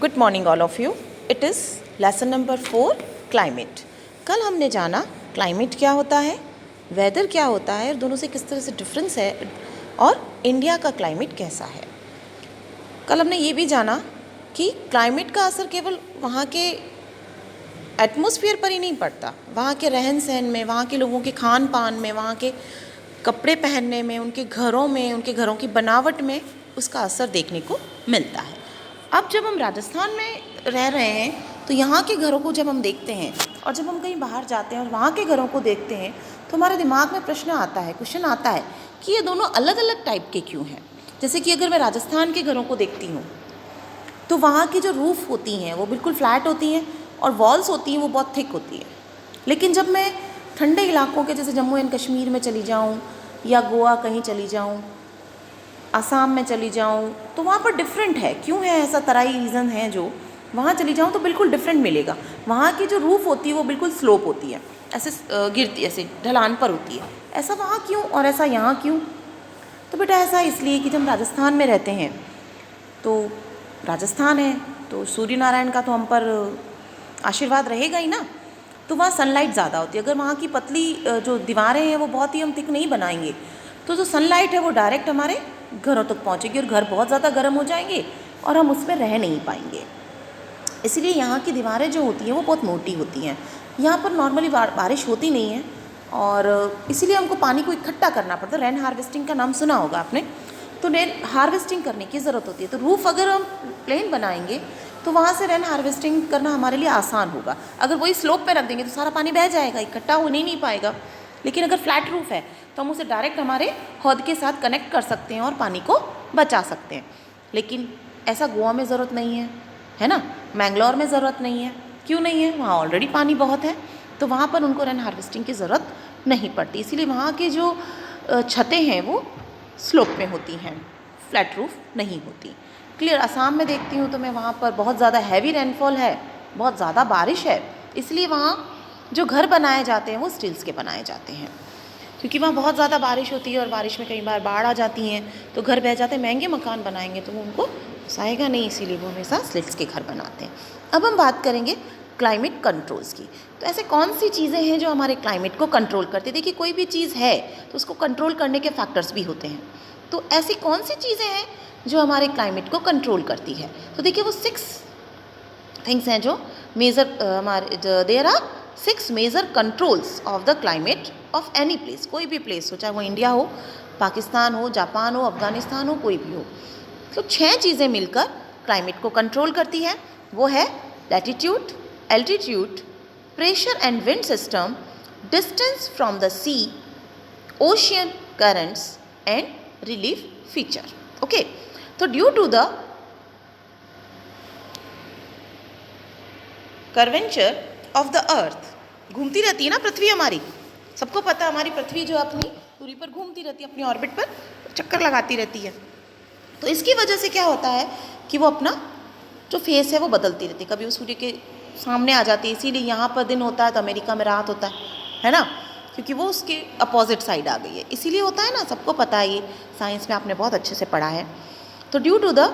Good morning all of you. It is lesson number 4 climate. कल हमने जाना climate क्या होता है, वेदर क्या होता है और दोनों से किस तरह से डिफरेंस है और इंडिया का क्लाइमेट कैसा है। कल हमने ये भी जाना कि क्लाइमेट का असर केवल वहाँ के एटमॉस्फेयर पर ही नहीं पड़ता, वहाँ के रहन सहन में, वहाँ के लोगों के खान पान में, वहाँ के कपड़े पहनने में, उनके घरों में, उनके घरों की बनावट में उसका असर देखने को मिलता है। अब जब हम राजस्थान में रह रहे हैं तो यहाँ के घरों को जब हम देखते हैं और जब हम कहीं बाहर जाते हैं और वहाँ के घरों को देखते हैं तो हमारे दिमाग में क्वेश्चन आता है कि ये दोनों अलग अलग टाइप के क्यों हैं। जैसे कि अगर मैं राजस्थान के घरों को देखती हूँ तो वहाँ की जो रूफ़ होती हैं वो बिल्कुल फ्लैट होती हैं और वॉल्स होती हैं वो बहुत थिक होती हैं। लेकिन जब मैं ठंडे इलाकों के जैसे जम्मू एंड कश्मीर में चली जाऊँ या गोवा कहीं चली जाऊँ, आसाम में चली जाऊँ, तो वहाँ पर डिफरेंट है। क्यों है ऐसा? तराई रीज़न है जो वहाँ चली जाऊँ तो बिल्कुल डिफरेंट मिलेगा। वहाँ की जो रूफ़ होती है वो बिल्कुल स्लोप होती है, ऐसे गिरती, ऐसे ढलान पर होती है। ऐसा वहाँ क्यों और ऐसा यहाँ क्यों? तो बेटा ऐसा इसलिए कि जब राजस्थान में रहते हैं तो राजस्थान है तो सूर्य नारायण का तो हम पर आशीर्वाद रहेगा ही ना। तो वहाँ सनलाइट ज़्यादा होती है। अगर वहाँ की पतली जो दीवारें हैं वो बहुत ही हम थिक नहीं बनाएंगे तो जो सनलाइट है वो डायरेक्ट हमारे घरों तक पहुँचेगी और घर बहुत ज़्यादा गर्म हो जाएंगे और हम उसमें रह नहीं पाएंगे। इसलिए यहाँ की दीवारें जो होती हैं वो बहुत मोटी होती हैं। यहाँ पर नॉर्मली बारिश होती नहीं है और इसीलिए हमको पानी को इकट्ठा करना पड़ता है। रेन हार्वेस्टिंग का नाम सुना होगा आपने। तो रेन हार्वेस्टिंग करने की ज़रूरत होती है। तो रूफ़ अगर हम प्लेन बनाएंगे तो वहाँ से रेन हार्वेस्टिंग करना हमारे लिए आसान होगा। अगर वही स्लोप पे रख देंगे तो सारा पानी बह जाएगा, इकट्ठा हो नहीं पाएगा। लेकिन अगर फ्लैट रूफ़ है तो हम उसे डायरेक्ट हमारे हौद के साथ कनेक्ट कर सकते हैं और पानी को बचा सकते हैं। लेकिन ऐसा गोवा में ज़रूरत नहीं है ना, मैंगलोर में ज़रूरत नहीं है। क्यों नहीं है? वहाँ ऑलरेडी पानी बहुत है तो वहाँ पर उनको रेन हार्वेस्टिंग की ज़रूरत नहीं पड़ती। इसीलिए वहाँ की जो छतें हैं वो स्लोप में होती हैं, फ्लैट रूफ नहीं होती। क्लियर? असम में देखती हूँ तो मैं वहाँ पर बहुत ज़्यादा हैवी रेनफॉल है, बहुत ज़्यादा बारिश है, इसलिए वहाँ जो घर बनाए जाते हैं वो स्टील्स के बनाए जाते हैं क्योंकि वहाँ बहुत ज़्यादा बारिश होती है और बारिश में कई बार बाढ़ आ जाती हैं तो घर बह जाते हैं। महंगे मकान बनाएंगे तो वो उनको सहेगा नहीं, इसीलिए वो हमेशा स्लिट्स के घर बनाते हैं। अब हम बात करेंगे क्लाइमेट कंट्रोल्स की। तो ऐसे कौन सी चीज़ें हैं जो हमारे क्लाइमेट को कंट्रोल करती है? देखिए, कोई भी चीज़ है तो उसको कंट्रोल करने के फैक्टर्स भी होते हैं। तो ऐसी कौन सी चीज़ें हैं जो हमारे क्लाइमेट को कंट्रोल करती है? तो देखिए, वो 6 थिंग्स हैं जो मेजर हमारे there are 6 major controls of the climate of any place. कोई भी प्लेस हो, चाहे वो इंडिया हो, पाकिस्तान हो, जापान हो, अफगानिस्तान हो, कोई भी हो। तो 6 चीज़ें मिलकर क्लाइमेट को कंट्रोल करती हैं। वो है latitude, altitude, pressure and wind system, distance from the sea, ocean currents and relief feature. Okay, तो due to the curvature of the earth, घूमती रहती है ना पृथ्वी हमारी, सबको पता है हमारी पृथ्वी जो अपनी दूरी पर घूमती रहती है, अपनी ऑर्बिट पर चक्कर लगाती रहती है। तो इसकी वजह से क्या होता है कि वो अपना जो फेस है वो बदलती रहती है। कभी वो सूर्य के सामने आ जाती है, इसीलिए यहाँ पर दिन होता है तो अमेरिका में रात होता है ना, क्योंकि वो उसके अपोजिट साइड आ गई है। इसीलिए होता है ना, सबको पता है, ये साइंस में आपने बहुत अच्छे से पढ़ा है। तो due to the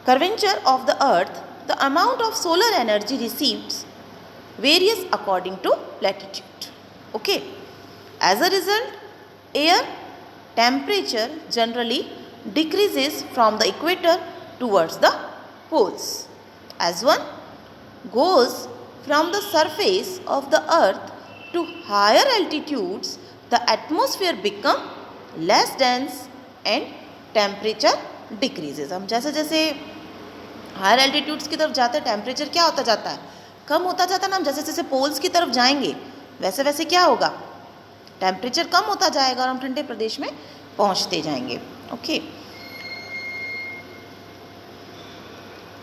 curvature of the earth, the amount of solar energy received varies according to latitude. Okay, as a result, air temperature generally decreases from the equator towards the poles. As one goes from the surface of the earth to higher altitudes, the atmosphere become less dense and temperature decreases. हम जैसे जैसे higher altitudes की तरफ जाते हैं, temperature क्या होता जाता है? कम होता जाता है ना। हम जैसे जैसे पोल्स की तरफ जाएंगे वैसे वैसे क्या होगा? टेम्परेचर कम होता जाएगा और हम ठंडे प्रदेश में पहुंचते जाएंगे। Okay,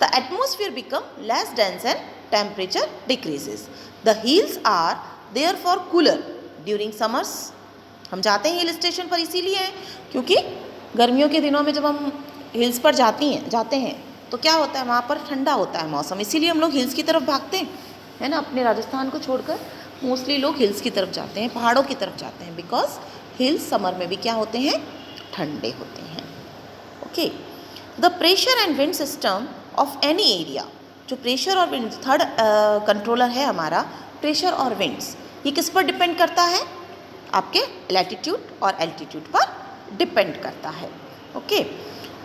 the atmosphere become less dense and temperature decreases. The hills are there for cooler during summers. हम जाते हैं हिल स्टेशन पर इसीलिए क्योंकि गर्मियों के दिनों में जब हम हिल्स पर जाते हैं तो क्या होता है, वहाँ पर ठंडा होता है मौसम, इसीलिए हम लोग हिल्स की तरफ भागते हैं, है ना। अपने राजस्थान को छोड़कर मोस्टली लोग हिल्स की तरफ जाते हैं, पहाड़ों की तरफ जाते हैं, बिकॉज हिल्स समर में भी क्या होते हैं? ठंडे होते हैं। Okay, the pressure and wind system of any area. जो प्रेशर और विंड्स, थर्ड कंट्रोलर है हमारा प्रेशर और विंड्स, ये किस पर डिपेंड करता है? आपके लैटिट्यूड और एल्टीट्यूड पर डिपेंड करता है। ओके,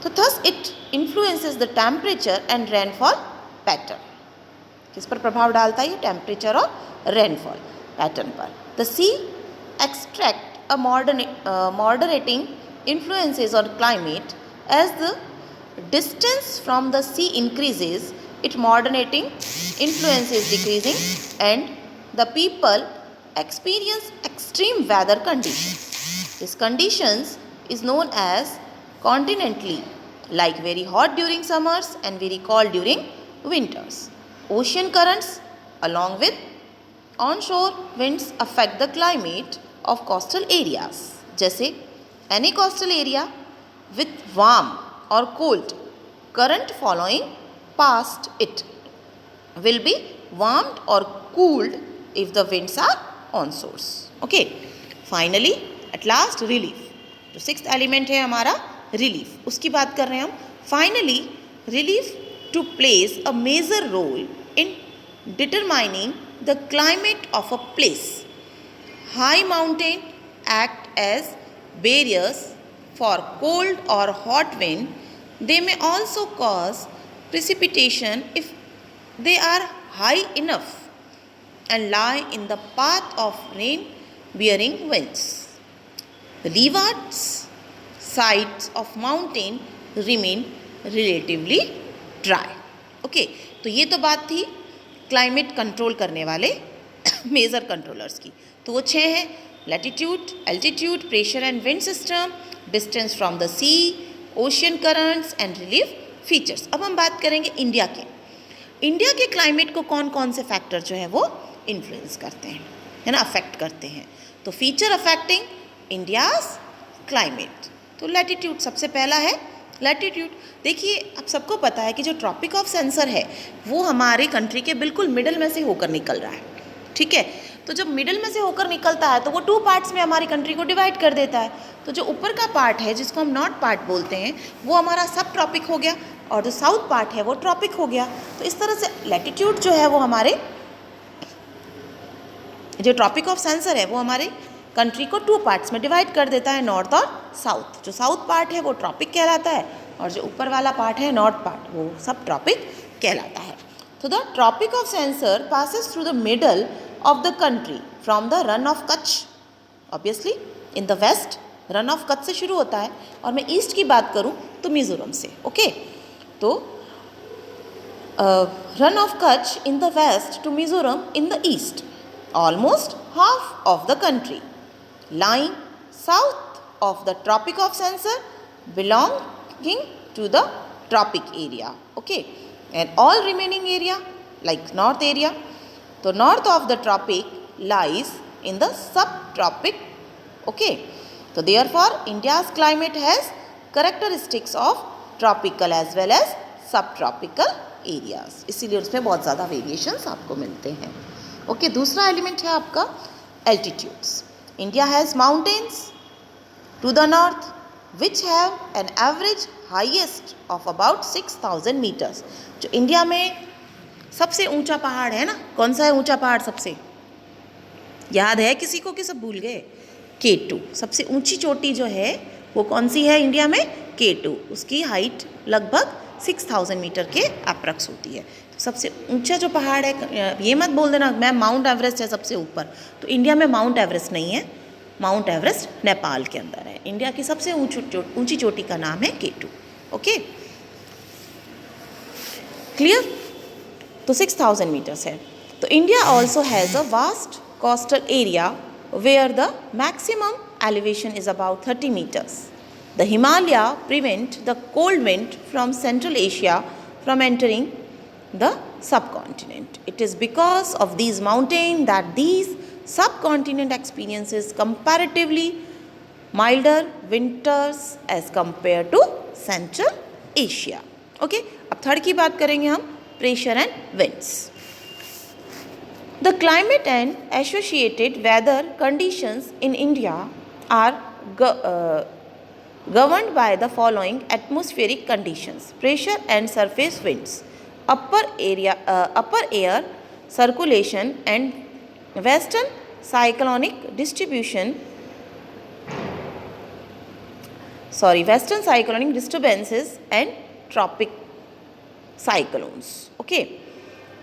तो thus it influences the temperature and rainfall pattern. किस पर प्रभाव डालता है ये? टेम्परेचर और रेनफॉल पैटर्न पर। The sea extract a moderating influences on climate. As the distance from the sea increases, its moderating influence is decreasing and the people experience extreme weather conditions. These conditions is known as continentally, like very hot during summers and very cold during winters. Ocean currents along with onshore winds affect the climate of coastal areas. जैसे any coastal area with warm or cold current following past it will be warmed or cooled if the winds are on source. Okay, finally at last relief. जो sixth element है हमारा relief, उसकी बात कर रहे हैं हम. Finally relief too plays a major role in determining the climate of a place. High mountain act as barriers for cold or hot wind. They may also cause precipitation if they are high enough and lie in the path of rain-bearing winds. The leeward sides of mountain remain relatively dry. Okay, तो ये तो बात थी climate control करने वाले major controllers की. तो वो 6 हैं: latitude, altitude, pressure and wind system, distance from the sea, ocean currents and relief features. अब हम बात करेंगे इंडिया के. इंडिया के क्लाइमेट को कौन कौन से फैक्टर जो है वो इन्फ्लुएंस करते हैं, है ना, अफेक्ट करते हैं. तो फीचर अफेक्टिंग इंडियाज क्लाइमेट. तो लैटिट्यूड सबसे पहला है. लैटिट्यूड देखिए, आप सबको पता है कि जो ट्रॉपिक ऑफ सेंसर है वो हमारी कंट्री के बिल्कुल मिडल में से होकर निकल रहा है. ठीक है, तो जब मिडल में से होकर निकलता है तो वो 2 पार्ट्स में हमारी कंट्री को डिवाइड कर देता है. तो जो ऊपर का पार्ट है जिसको हम नॉर्थ पार्ट बोलते हैं वो हमारा सब ट्रॉपिक हो गया और जो साउथ पार्ट है वो ट्रॉपिक हो गया. तो इस तरह से लैटिट्यूड जो है वो हमारे जो ट्रॉपिक ऑफ सेंसर है वो हमारे कंट्री को 2 पार्ट्स में डिवाइड कर देता है, नॉर्थ और साउथ. जो साउथ पार्ट है वो ट्रॉपिक कहलाता है और जो ऊपर वाला पार्ट है नॉर्थ पार्ट वो सब ट्रॉपिक कहलाता है. तो the tropic of cancer passes through the middle of the country from the run of Kutch. Obviously in the west run of Kutch से शुरू होता है और मैं ईस्ट की बात करूं तो मिजोरम से. ओके, तो run of Kutch in the west to Mizoram in the east. Almost half of the country lying south of the tropic of Cancer belonging to the tropic area. Okay, and all remaining area like north area. So north of the tropic lies in the subtropic. Okay, so therefore India's climate has characteristics of tropical as well as subtropical areas. इसीलिए उसमें बहुत ज़्यादा variations आपको मिलते हैं. Okay, दूसरा element है आपका altitudes. India has mountains to the north which have an average highest of about 6000 metres. जो इंडिया में सबसे ऊंचा पहाड़ है ना, कौन सा है ऊंचा पहाड़? सबसे याद है किसी को कि सब भूल गए? K2. सबसे ऊंची चोटी जो है वो कौन सी है इंडिया में? K2. उसकी हाइट लगभग 6000 मीटर के अप्रक्स होती है. तो सबसे ऊंचा जो पहाड़ है, ये मत बोल देना मैम माउंट एवरेस्ट है सबसे ऊपर. तो इंडिया में माउंट एवरेस्ट नहीं है, माउंट एवरेस्ट नेपाल के अंदर है. इंडिया की सबसे ऊंची चोटी का नाम है K2. Okay, clear? तो 6000 मीटर्स है. तो India also has a vast coastal area where the maximum elevation is about 30 metres. The Himalaya prevent the cold wind from central Asia from entering the subcontinent. It is because of these mountains that these subcontinent experiences comparatively milder winters as compared to Central Asia. Okay, अब third की बात करेंगे हम, pressure and winds. The climate and associated weather conditions in India are governed by the following atmospheric conditions: pressure and surface winds, upper air circulation and western cyclonic disturbances and tropic cyclones. Okay,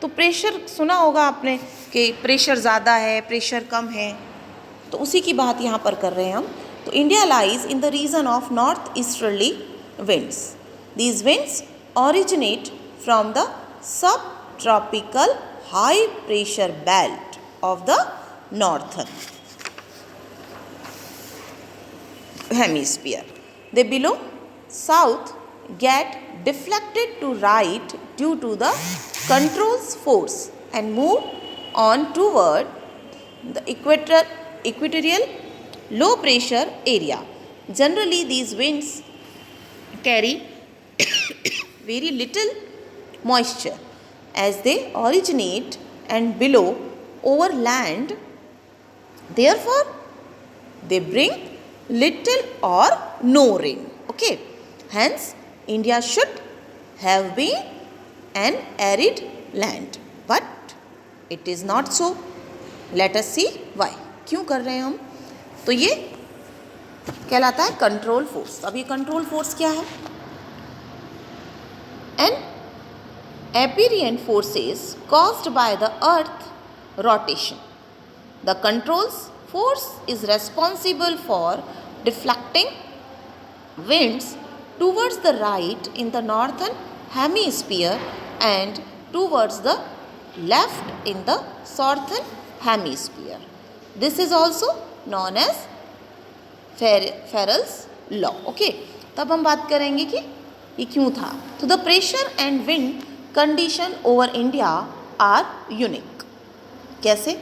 तो pressure सुना होगा आपने कि pressure ज़्यादा है, pressure कम है, तो उसी की बात यहाँ पर कर रहे हैं हम. तो India lies in the region of north easterly winds. These winds originate from the subtropical high pressure belt of the northern hemisphere. They below south get deflected to right due to the control's force and move on toward the equatorial low pressure area. Generally, these winds carry very little moisture as they originate and below over land. Therefore, they bring little or no rain. Okay, hence India should have been an arid land, but it is not so. Let us see why. क्यों कर रहे हैं हम? तो ये कहलाता है control force. अब ये कंट्रोल फोर्स क्या है? An aberrant forces caused by the earth rotation. The control force is responsible for deflecting winds towards the right in the northern hemisphere and towards the left in the southern hemisphere. This is also known as Farrell's law. Okay, तब हम बात करेंगे कि ये क्यों था. तो the pressure and wind condition over India are unique. कैसे?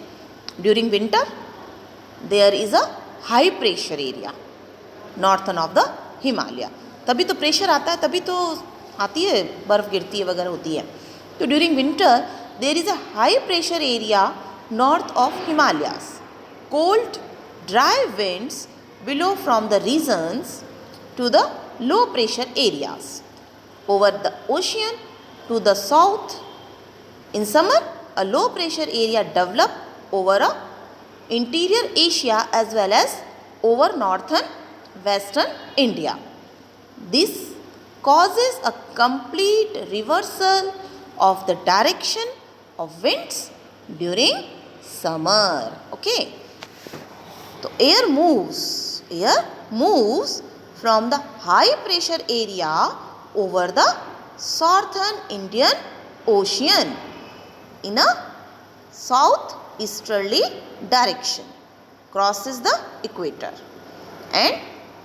During winter there is a high pressure area northern of the Himalaya. तभी तो प्रेशर आता है, तभी तो आती है, बर्फ़ गिरती है वगैरह होती है. तो during winter there is a high pressure area north of Himalayas. Cold dry winds blow from the regions to the low pressure areas over the ocean to the south. In summer, a low pressure area develop over a interior Asia as well as over northern western India. This causes a complete reversal of the direction of winds during summer. Okay, so air moves from the high pressure area over the southern Indian Ocean in a southeasterly direction, crosses the equator and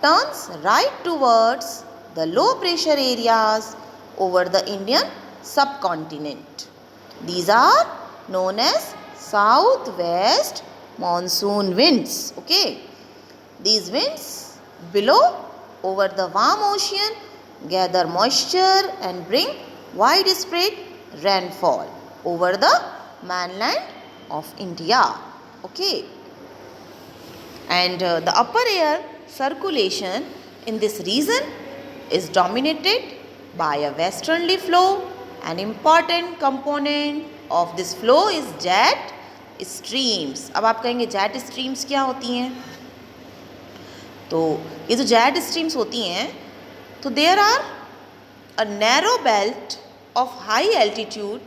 turns right towards the low pressure areas over the Indian subcontinent. These are known as southwest monsoon winds. Okay, these winds below over the warm ocean gather moisture and bring widespread rainfall over the mainland of India. Okay, and the upper air circulation in this region is dominated by a westerly flow. An important component of this flow is jet streams. अब आप कहेंगे jet streams क्या होती हैं? तो ये जो jet streams होती हैं, तो there are a narrow belt of high altitude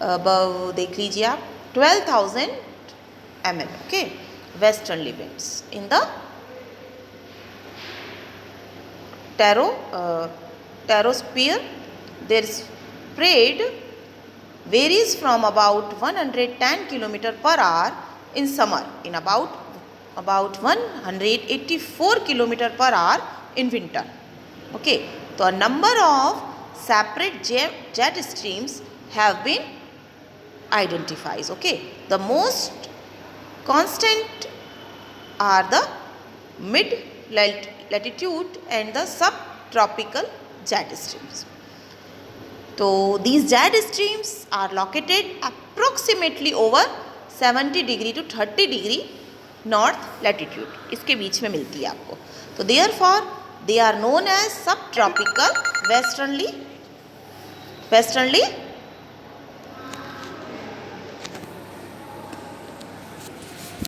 above, देख लीजिए आप, 12,000 mm. ओके, westerly winds in the terrosphere. Their spread varies from about 110 km per hour in summer, in about 184 km per hour in winter. Okay, so a number of separate jet streams have been identified. Okay, the most constant are the mid latitude and the subtropical jet streams. So these jet streams are located approximately over 70 degree to 30 degree north latitude, इसके बीच में मिलती है आपको. तो therefore they are known as subtropical westerly